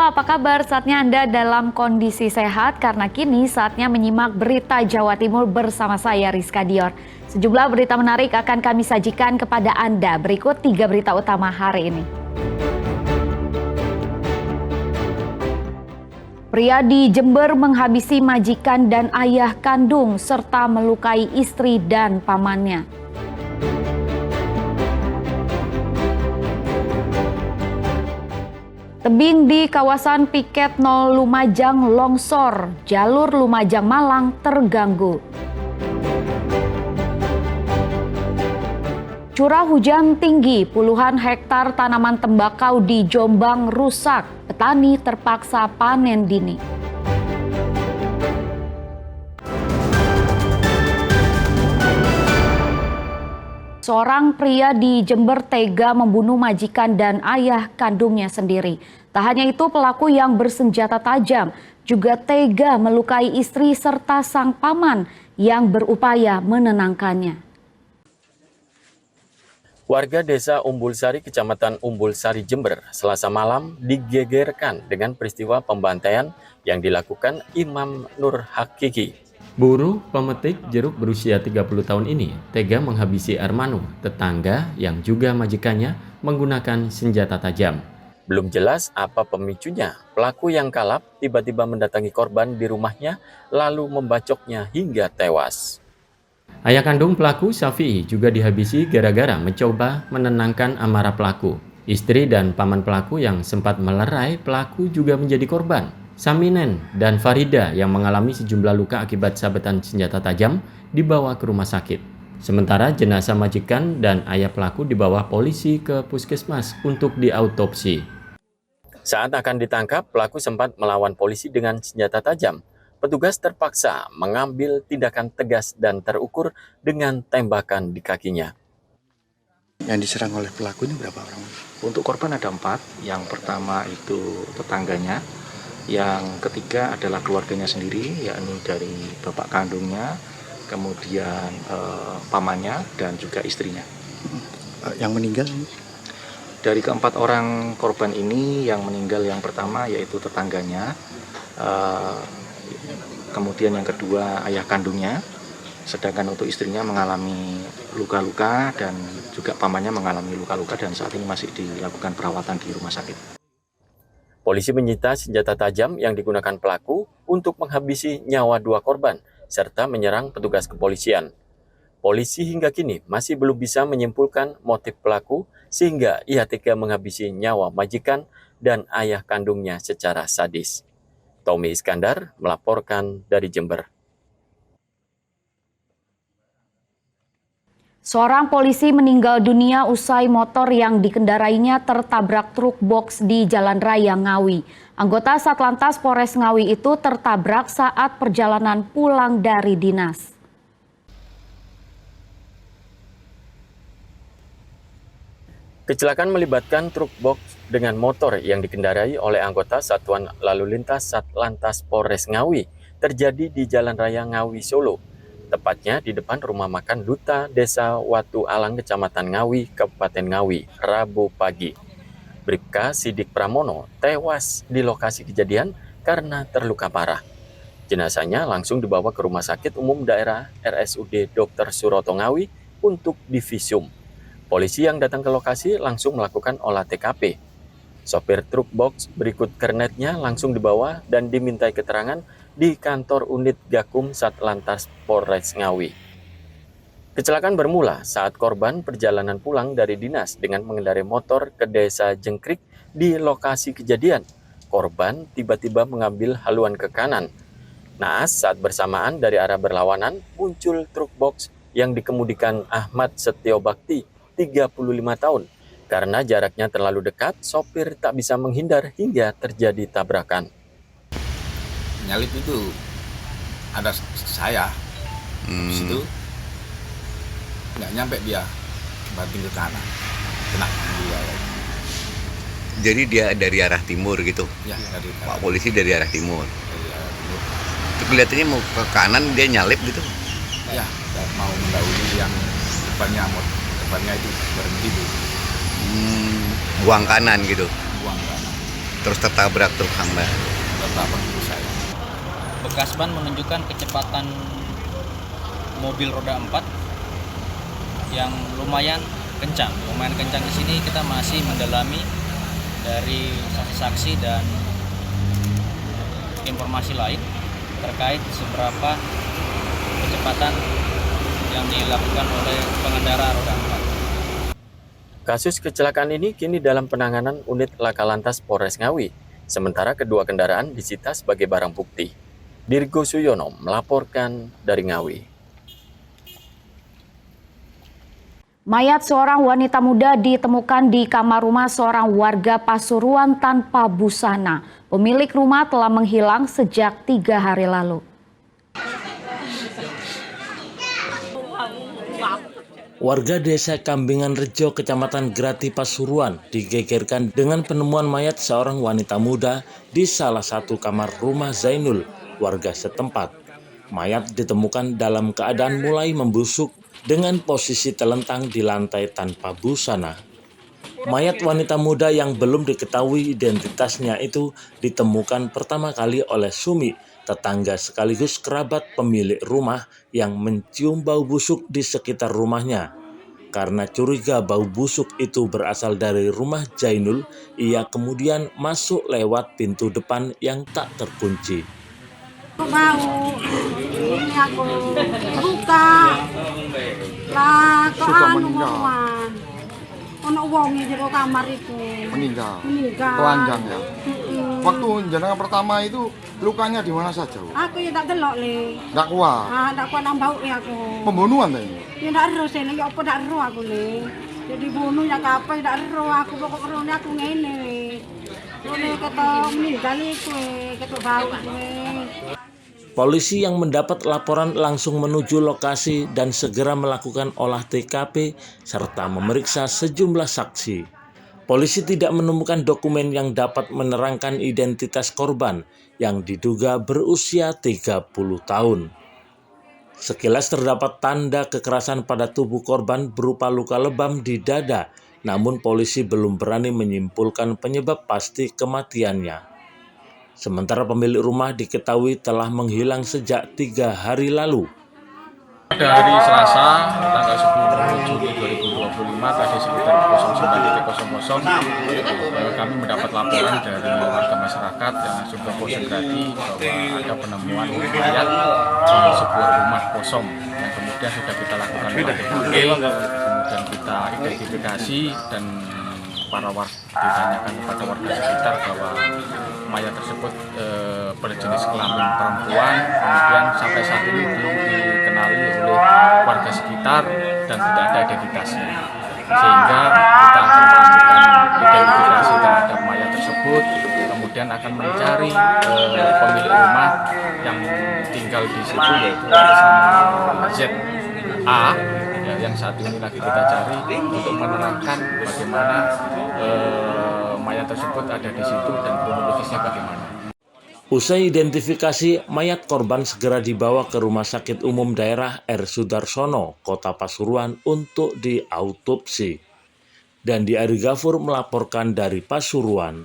apa kabar? Saatnya Anda dalam kondisi sehat karena kini saatnya menyimak berita Jawa Timur bersama saya Rizka Dior. Sejumlah berita menarik akan kami sajikan kepada Anda. Berikut 3 berita utama hari ini. Pria di Jember menghabisi majikan dan ayah kandung serta melukai istri dan pamannya. Tebing di kawasan Piket 0 Lumajang longsor, jalur Lumajang Malang terganggu. Curah hujan tinggi, puluhan hektar tanaman tembakau di Jombang rusak, petani terpaksa panen dini. Seorang pria di Jember tega membunuh majikan dan ayah kandungnya sendiri. Tak hanya itu, pelaku yang bersenjata tajam juga tega melukai istri serta sang paman yang berupaya menenangkannya. Warga desa Umbulsari, Kecamatan Umbulsari, Jember, Selasa malam digegerkan dengan peristiwa pembantaian yang dilakukan Imam Nur Hakiki. Buruh pemetik jeruk berusia 30 tahun ini tega menghabisi Armanu, tetangga yang juga majikannya, menggunakan senjata tajam. Belum jelas apa pemicunya. Pelaku yang kalap tiba-tiba mendatangi korban di rumahnya lalu membacoknya hingga tewas. Ayah kandung pelaku, Syafi'i, juga dihabisi gara-gara mencoba menenangkan amarah pelaku. Istri dan paman pelaku yang sempat melerai pelaku juga menjadi korban. Saminen dan Farida yang mengalami sejumlah luka akibat sabetan senjata tajam dibawa ke rumah sakit. Sementara jenazah majikan dan ayah pelaku dibawa polisi ke puskesmas untuk diautopsi. Saat akan ditangkap, pelaku sempat melawan polisi dengan senjata tajam. Petugas terpaksa mengambil tindakan tegas dan terukur dengan tembakan di kakinya. Yang diserang oleh pelaku ini berapa orang? Untuk korban ada 4. Yang pertama itu tetangganya. Yang ketiga adalah keluarganya sendiri, yakni dari bapak kandungnya, kemudian pamannya, dan juga istrinya. Yang meninggal? Dari keempat orang korban ini, yang meninggal yang pertama yaitu tetangganya, kemudian yang kedua ayah kandungnya, sedangkan untuk istrinya mengalami luka-luka dan juga pamannya mengalami luka-luka dan saat ini masih dilakukan perawatan di rumah sakit. Polisi menyita senjata tajam yang digunakan pelaku untuk menghabisi nyawa 2 korban, serta menyerang petugas kepolisian. Polisi hingga kini masih belum bisa menyimpulkan motif pelaku sehingga ia tega menghabisi nyawa majikan dan ayah kandungnya secara sadis. Tommy Iskandar melaporkan dari Jember. Seorang polisi meninggal dunia usai motor yang dikendarainya tertabrak truk box di Jalan Raya Ngawi. Anggota Satlantas Polres Ngawi itu tertabrak saat perjalanan pulang dari dinas. Kecelakaan melibatkan truk box dengan motor yang dikendarai oleh anggota Satuan Lalu Lintas Satlantas Polres Ngawi terjadi di Jalan Raya Ngawi, Solo. Tepatnya di depan rumah makan Duta Desa Watu Alang, Kecamatan Ngawi, Kabupaten Ngawi, Rabu pagi. Bribka Sidik Pramono tewas di lokasi kejadian karena terluka parah. Jenazahnya langsung dibawa ke Rumah Sakit Umum Daerah RSUD Dr. Suroto Ngawi untuk divisum. Polisi yang datang ke lokasi langsung melakukan olah TKP. Sopir truk box berikut kernetnya langsung dibawa dan dimintai keterangan di kantor unit Gakum Satlantas Polres Ngawi. Kecelakaan bermula saat korban perjalanan pulang dari dinas dengan mengendarai motor ke desa Jengkrik. Di lokasi kejadian, korban tiba-tiba mengambil haluan ke kanan. Naas saat bersamaan dari arah berlawanan muncul truk box yang dikemudikan Ahmad Setio Bakti, 35 tahun. Karena jaraknya terlalu dekat, sopir tak bisa menghindar hingga terjadi tabrakan. Nyalip itu ada saya di situ, nggak nyampe dia banting ke kanan, kena dia. Jadi dia dari arah timur gitu? Ya, dari Pak polisi dari arah timur? Dari arah timur. Itu kelihatannya mau ke kanan dia nyalip gitu? Ya, dan mau mendahului yang depannya itu berhenti tuh. Buang kanan gitu? Buang kanan. terus tertabrak truk hamba. tertabrak diri saya. Bekas ban menunjukkan kecepatan mobil roda 4 yang lumayan kencang. Di sini kita masih mendalami dari saksi-saksi dan informasi lain terkait seberapa kecepatan yang dilakukan oleh pengendara roda 4. Kasus kecelakaan ini kini dalam penanganan unit Laka Lantas Polres Ngawi, sementara kedua kendaraan disita sebagai barang bukti. Dirgo Suyono melaporkan dari Ngawi. Mayat seorang wanita muda ditemukan di kamar rumah seorang warga Pasuruan tanpa busana. Pemilik rumah telah menghilang sejak 3 hari lalu. Warga desa Kambingan Rejo, Kecamatan Grati, Pasuruan digegerkan dengan penemuan mayat seorang wanita muda di salah satu kamar rumah Zainul, warga setempat. Mayat ditemukan dalam keadaan mulai membusuk dengan posisi telentang di lantai tanpa busana. Mayat wanita muda yang belum diketahui identitasnya itu ditemukan pertama kali oleh Sumi, tetangga sekaligus kerabat pemilik rumah yang mencium bau busuk di sekitar rumahnya. Karena curiga bau busuk itu berasal dari rumah Zainul, ia kemudian masuk lewat pintu depan yang tak terkunci. Bau, ini aku buka, lah kok anu man, ono wongi di kamar itu. Meninggal. Meninggal. Telanjang ya. Waktu jenengan pertama itu lukanya di mana saja, Bu? Aku ya tak delok le. Nggak kuat. Ah, tak kuat nang bau ya aku. Pembunuhan tadi. Ya tak ero sene, ya apa tak ero aku le. Jadi bunuh ya kape tak ero aku pokok erone aku ngene le. Ngene kata meninggal iku kata bau kuwi. Polisi yang mendapat laporan langsung menuju lokasi dan segera melakukan olah TKP serta memeriksa sejumlah saksi. Polisi tidak menemukan dokumen yang dapat menerangkan identitas korban yang diduga berusia 30 tahun. Sekilas terdapat tanda kekerasan pada tubuh korban berupa luka lebam di dada, namun polisi belum berani menyimpulkan penyebab pasti kematiannya. Sementara pemilik rumah diketahui telah menghilang sejak 3 hari lalu. Pada hari Selasa, tanggal 10 Juli 2025, tadi sekitar 09.00, kami mendapat laporan dari warga masyarakat yang langsung ke Polsek Grati bahwa ada penemuan mayat di sebuah rumah kosong yang kemudian sudah kita lakukan olah TKP, kemudian kita identifikasi dan ditanyakan kepada warga sekitar bahwa mayat tersebut berjenis kelamin perempuan, kemudian sampai saat ini belum dikenali oleh warga sekitar dan tidak ada identitasnya, sehingga kita akan melakukan identifikasi terhadap mayat tersebut, kemudian akan mencari pemilik rumah yang tinggal di situ, yaitu atas nama ZA, yang saat ini lagi kita cari untuk menerangkan bagaimana mayat tersebut ada di situ dan kronologisnya bagaimana. Usai identifikasi, mayat korban segera dibawa ke Rumah Sakit Umum Daerah R. Sudarsono, Kota Pasuruan untuk diautopsi. Dan di Ari Gafur melaporkan dari Pasuruan.